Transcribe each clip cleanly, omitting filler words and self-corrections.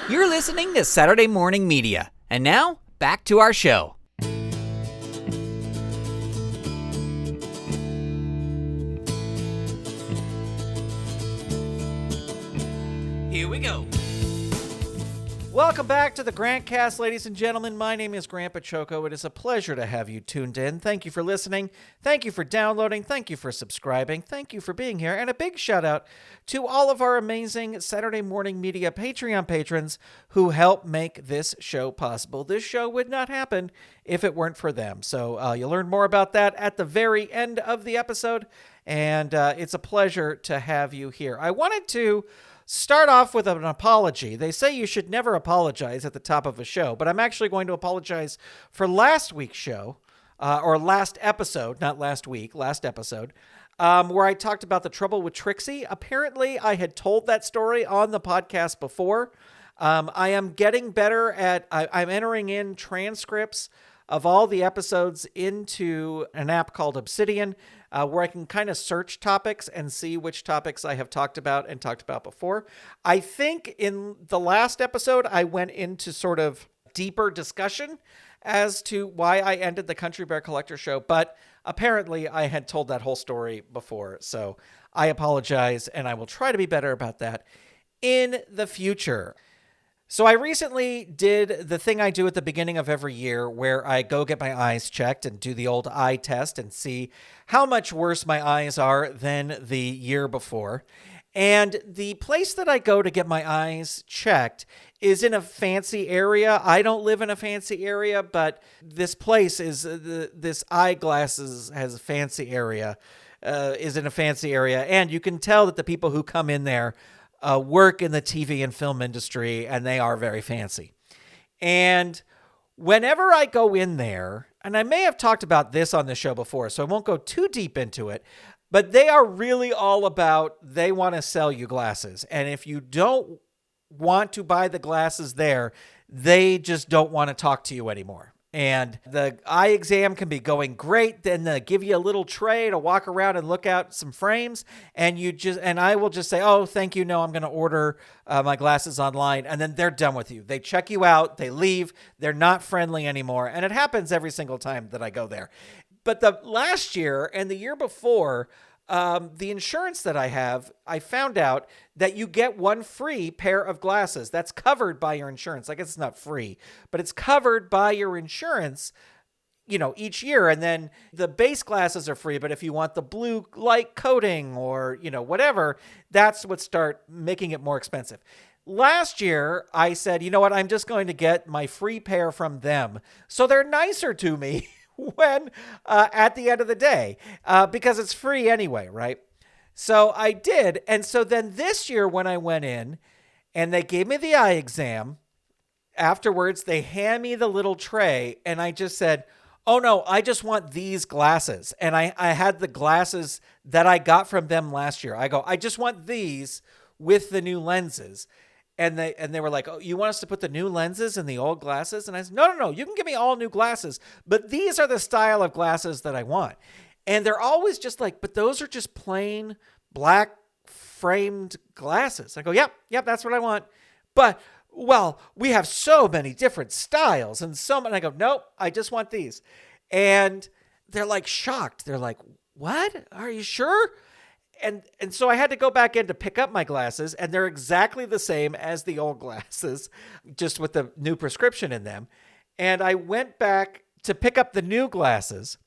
You're listening to Saturday Morning Media. And now, back to our show. Here we go. Welcome back to the Grantcast, ladies and gentlemen. My name is Grant Baciocco. It is a pleasure to have you tuned in. Thank you for listening. Thank you for downloading. Thank you for subscribing. Thank you for being here. And a big shout out to all of our amazing Saturday Morning Media Patreon patrons who help make this show possible. This show would not happen if it weren't for them. So you'll learn more about that at the very end of the episode. And it's a pleasure to have you here. I wanted to start off with an apology. They say you should never apologize at the top of a show, but I'm actually going to apologize for last week's show, or last episode, not last week, last episode, where I talked about the trouble with Trixie. Apparently, I had told that story on the podcast before. I am getting better at, I'm entering in transcripts of all the episodes into an app called Obsidian, where I can kind of search topics and see which topics I have talked about and talked about before. I think in the last episode, I went into sort of deeper discussion as to why I ended the Country Bear Collector show, but apparently I had told that whole story before. So I apologize, and I will try to be better about that in the future. So I recently did the thing I do at the beginning of every year where I go get my eyes checked and do the old eye test and see how much worse my eyes are than the year before. And the place that I go to get my eyes checked is in a fancy area. I don't live in a fancy area, but this place is, this eyeglasses has a fancy area, is in a fancy area. And you can tell that the people who come in there work in the TV and film industry, and they are very fancy. And whenever I go in there, and I may have talked about this on the show before, so I won't go too deep into it, but they are really all about, they want to sell you glasses. And if you don't want to buy the glasses there, they just don't want to talk to you anymore. And the eye exam can be going great. Then they give you a little tray to walk around and look at some frames. And I will just say, oh, thank you. No, I'm going to order my glasses online. And then they're done with you. They check you out. They leave. They're not friendly anymore. And it happens every single time that I go there. But the last year and the year before, the insurance that I have, I found out that you get one free pair of glasses. That's covered by your insurance. I guess it's not free, but it's covered by your insurance, each year. And then the base glasses are free, but if you want the blue light coating or, whatever, that's what start making it more expensive. Last year, I said, you know what, I'm just going to get my free pair from them. So they're nicer to me when at the end of the day, because it's free anyway, right? So I did. And so then this year when I went in and they gave me the eye exam, afterwards they hand me the little tray and I just said, oh no, I just want these glasses. And I had the glasses that I got from them last year. I go, I just want these with the new lenses. And they were like, oh, you want us to put the new lenses in the old glasses? And I said, no, you can give me all new glasses, but these are the style of glasses that I want. And they're always just like, but those are just plain black framed glasses. I go, yep, that's what I want. But, well, we have so many different styles and so many. I go, nope, I just want these. And they're like shocked. They're like, what? Are you sure? And so I had to go back in to pick up my glasses, and they're exactly the same as the old glasses, just with the new prescription in them. And I went back to pick up the new glasses,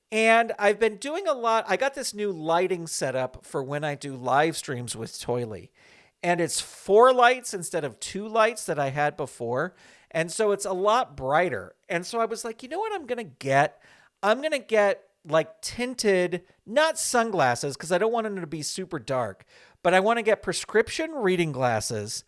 and I've been doing a lot. I got this new lighting setup for when I do live streams with Toily, and it's 4 lights instead of 2 lights that I had before. And so it's a lot brighter. And so I was like, you know what I'm going to get? I'm going to get like tinted, not sunglasses, because I don't want them to be super dark, but I want to get prescription reading glasses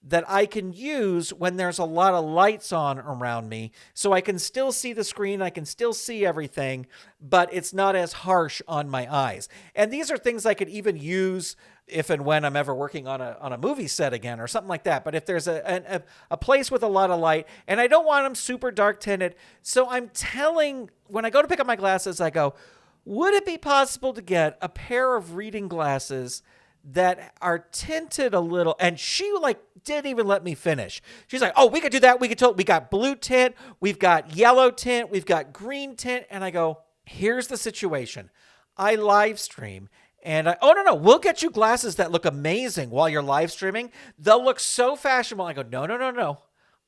that I can use when there's a lot of lights on around me, so I can still see the screen, I can still see everything, but it's not as harsh on my eyes. And these are things I could even use if and when I'm ever working on a movie set again or something like that. But if there's a place with a lot of light, and I don't want them super dark tinted, so when I go to pick up my glasses, I go, would it be possible to get a pair of reading glasses that are tinted a little. And she like didn't even let me finish. She's like, oh, we could do that. We got blue tint. We've got yellow tint. We've got green tint. And I go, here's the situation. I live stream. And oh, no, we'll get you glasses that look amazing while you're live streaming. They'll look so fashionable. I go, no.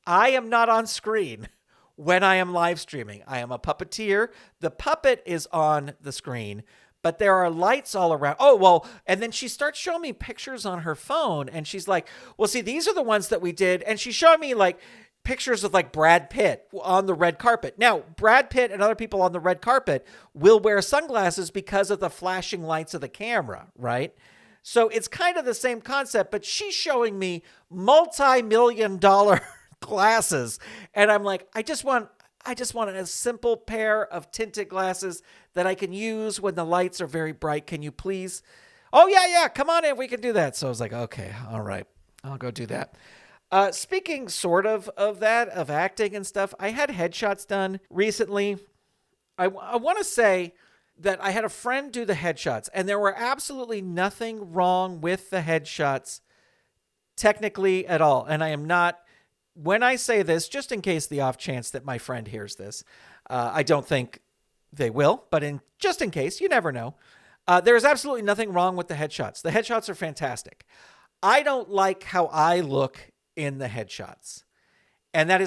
I am not on screen when I am live streaming. I am a puppeteer. The puppet is on the screen, but there are lights all around. Oh, well, and then she starts showing me pictures on her phone, and she's like, well, see, these are the ones that we did. And she's showing me like pictures of like Brad Pitt on the red carpet. Now, Brad Pitt and other people on the red carpet will wear sunglasses because of the flashing lights of the camera, right? So it's kind of the same concept, but she's showing me multi-million-dollar glasses. And I'm like, I just want a simple pair of tinted glasses that I can use when the lights are very bright. Can you please? Oh, yeah, come on in. We can do that. So I was like, okay, all right, I'll go do that. Speaking sort of that, of acting and stuff, I had headshots done recently. I want to say that I had a friend do the headshots, and there were absolutely nothing wrong with the headshots technically at all. And I am not, when I say this, just in case the off chance that my friend hears this, I don't think they will, but just in case, you never know. There is absolutely nothing wrong with the headshots. The headshots are fantastic. I don't like how I look in the headshots. And that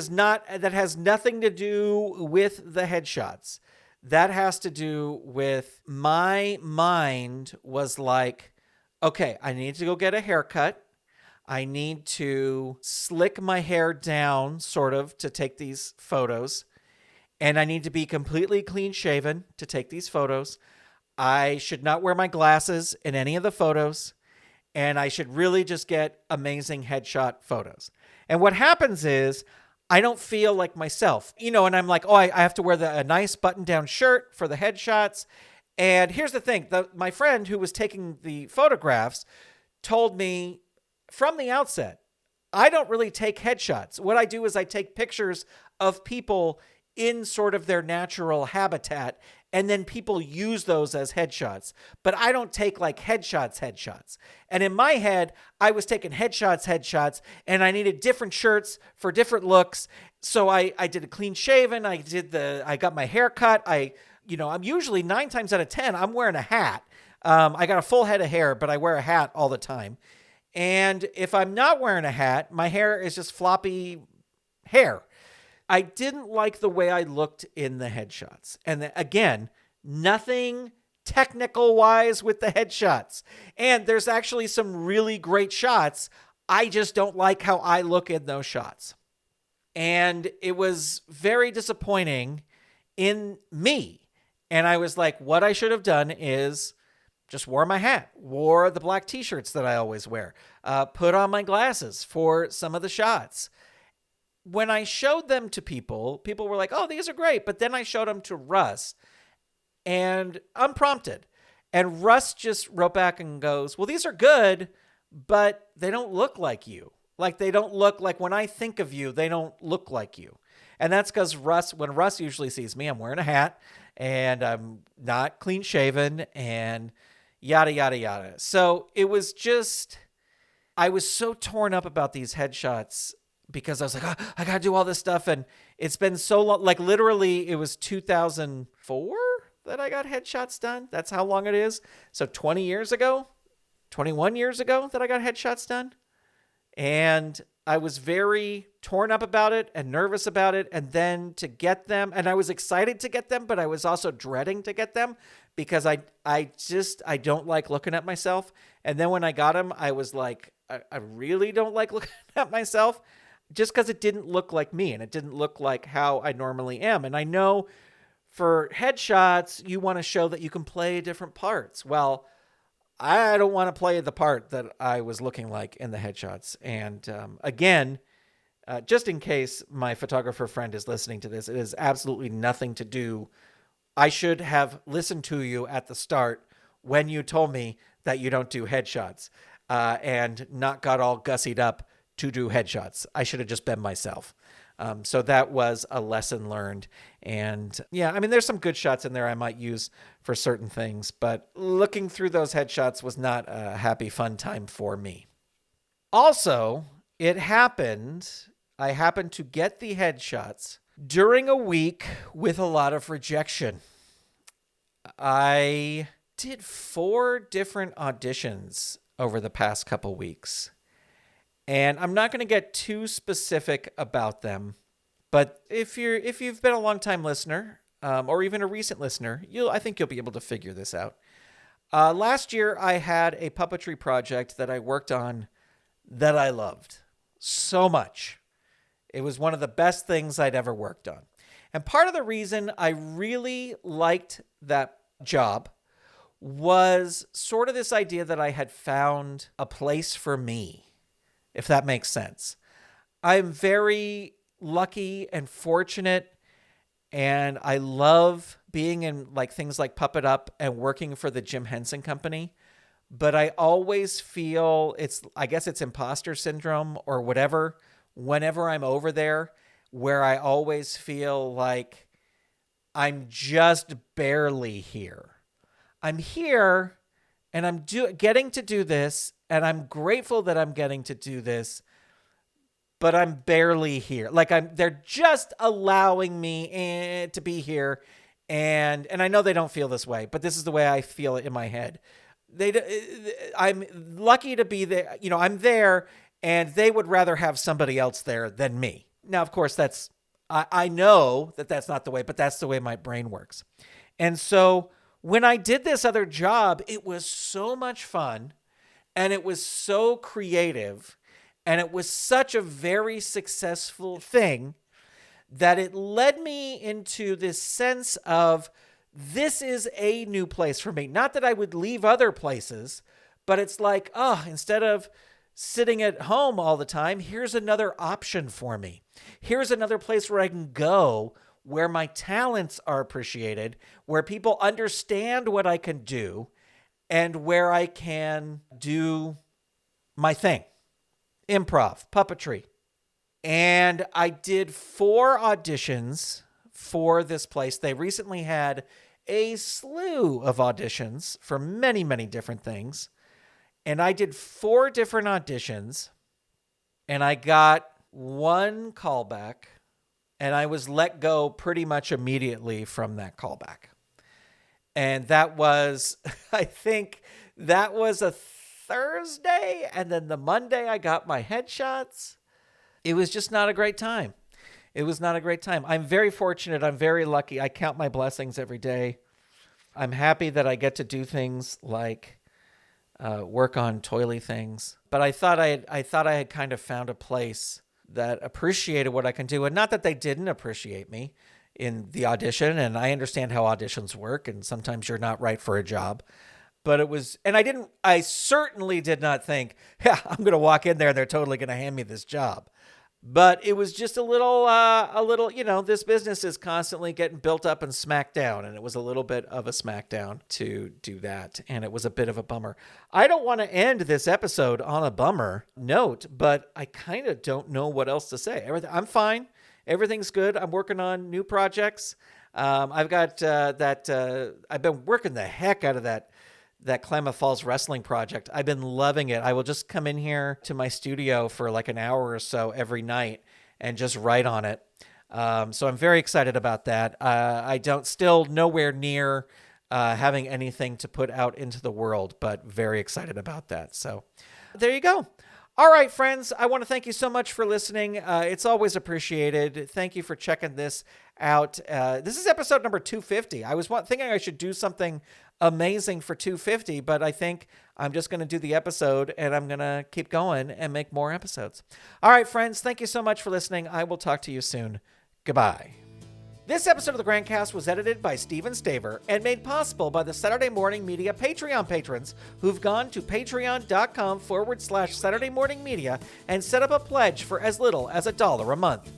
has nothing to do with the headshots. That has to do with my mind was like, okay, I need to go get a haircut. I need to slick my hair down sort of to take these photos. And I need to be completely clean shaven to take these photos. I should not wear my glasses in any of the photos. And I should really just get amazing headshot photos. And what happens is I don't feel like myself, and I'm like, oh, I have to wear a nice button-down shirt for the headshots. And here's the thing. My friend who was taking the photographs told me from the outset, I don't really take headshots. What I do is I take pictures of people in sort of their natural habitat, and then people use those as headshots. But I don't take like headshots. And in my head, I was taking headshots, and I needed different shirts for different looks. So I did a clean shaven. I got my hair cut. I'm usually 9 times out of 10, I'm wearing a hat. I got a full head of hair, but I wear a hat all the time. And if I'm not wearing a hat, my hair is just floppy hair. I didn't like the way I looked in the headshots. And again, nothing technical wise with the headshots. And there's actually some really great shots. I just don't like how I look in those shots. And it was very disappointing in me. And I was like, what I should have done is just wore my hat, wore the black t-shirts that I always wear, put on my glasses for some of the shots. When I showed them to people were like, oh, these are great. But then I showed them to Russ, and unprompted. And Russ just wrote back and goes, well, these are good, but they don't look like you. Like, they don't look like, when I think of you, they don't look like you. And that's because when Russ usually sees me, I'm wearing a hat, and I'm not clean shaven, and yada, yada, yada. So it was just, I was so torn up about these headshots because I was like, oh, I got to do all this stuff. And it's been so long, like literally it was 2004 that I got headshots done. That's how long it is. So 21 years ago that I got headshots done. And I was very torn up about it and nervous about it. And then to get them, and I was excited to get them, but I was also dreading to get them because I don't like looking at myself. And then when I got them, I was like, I really don't like looking at myself just because it didn't look like me and it didn't look like how I normally am. And I know for headshots, you want to show that you can play different parts. Well, I don't want to play the part that I was looking like in the headshots. And again, just in case my photographer friend is listening to this, it has absolutely nothing to do. I should have listened to you at the start when you told me that you don't do headshots and not got all gussied up to do headshots. I should have just been myself. So that was a lesson learned. And yeah, I mean, there's some good shots in there I might use for certain things, but looking through those headshots was not a happy, fun time for me. Also, I happened to get the headshots during a week with a lot of rejection. I did 4 different auditions over the past couple weeks. And I'm not going to get too specific about them, but if you've been a long-time listener, or even a recent listener, I think you'll be able to figure this out. Last year, I had a puppetry project that I worked on that I loved so much. It was one of the best things I'd ever worked on. And part of the reason I really liked that job was sort of this idea that I had found a place for me, if that makes sense. I'm very lucky and fortunate, and I love being in like things like Puppet Up and working for the Jim Henson Company. But I always feel I guess it's imposter syndrome or whatever, whenever I'm over there, where I always feel like I'm just barely here. I'm here and I'm getting to do this, and I'm grateful that I'm getting to do this, but I'm barely here. Like they're just allowing me to be here. And I know they don't feel this way, but this is the way I feel it in my head. I'm lucky to be there. I'm there, and they would rather have somebody else there than me. Now, of course, I know that that's not the way, but that's the way my brain works. And so when I did this other job, it was so much fun, and it was so creative, and it was such a very successful thing that it led me into this sense of, this is a new place for me. Not that I would leave other places, but it's like, instead of sitting at home all the time, here's another option for me. Here's another place where I can go, where my talents are appreciated, where people understand what I can do, and where I can do my thing. Improv, puppetry. And I did 4 auditions for this place. They recently had a slew of auditions for many, many different things. And I did 4 different auditions, and I got 1 callback, and I was let go pretty much immediately from that callback. And that was, I think that was a Thursday, and then the Monday I got my headshots. It was just not a great time. It was not a great time. I'm very fortunate. I'm very lucky. I count my blessings every day. I'm happy that I get to do things like work on toily things. But I thought I had kind of found a place that appreciated what I can do. And not that they didn't appreciate me in the audition. And I understand how auditions work. And sometimes you're not right for a job. But it was, and I certainly did not think, yeah, I'm going to walk in there and they're totally going to hand me this job. But it was just a little, this business is constantly getting built up and smacked down. And it was a little bit of a smackdown to do that. And it was a bit of a bummer. I don't want to end this episode on a bummer note, but I kind of don't know what else to say. I'm fine. Everything's good. I'm working on new projects. I've got I've been working the heck out of that Klamath Falls wrestling project. I've been loving it. I will just come in here to my studio for like an hour or so every night and just write on it. So I'm very excited about that. Still nowhere near having anything to put out into the world, but very excited about that. So there you go. All right, friends, I want to thank you so much for listening. It's always appreciated. Thank you for checking this out. This is episode number 250. I was thinking I should do something amazing for 250, but I think I'm just going to do the episode and I'm going to keep going and make more episodes. All right, friends, thank you so much for listening. I will talk to you soon. Goodbye. This episode of the Grandcast was edited by Stephen Staver and made possible by the Saturday Morning Media Patreon patrons who've gone to patreon.com/Saturday Morning Media and set up a pledge for as little as $1 a month.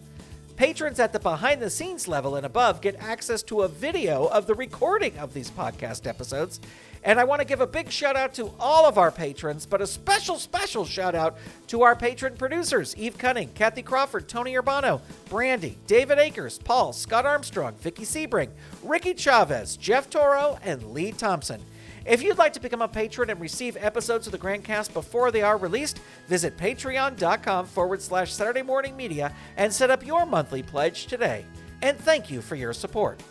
Patrons at the behind-the-scenes level and above get access to a video of the recording of these podcast episodes. And I want to give a big shout-out to all of our patrons, but a special shout-out to our patron producers, Eve Cunning, Kathy Crawford, Tony Urbano, Brandy, David Akers, Paul, Scott Armstrong, Vicky Sebring, Ricky Chavez, Jeff Toro, and Lee Thompson. If you'd like to become a patron and receive episodes of the Grantcast before they are released, visit patreon.com/Saturday Morning Media and set up your monthly pledge today. And thank you for your support.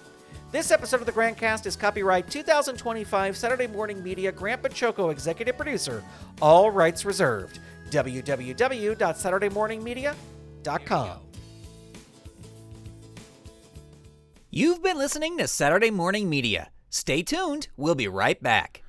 This episode of the Grantcast is copyright 2025 Saturday Morning Media Grant Baciocco Executive Producer, all rights reserved. www.saturdaymorningmedia.com. You've been listening to Saturday Morning Media. Stay tuned. We'll be right back.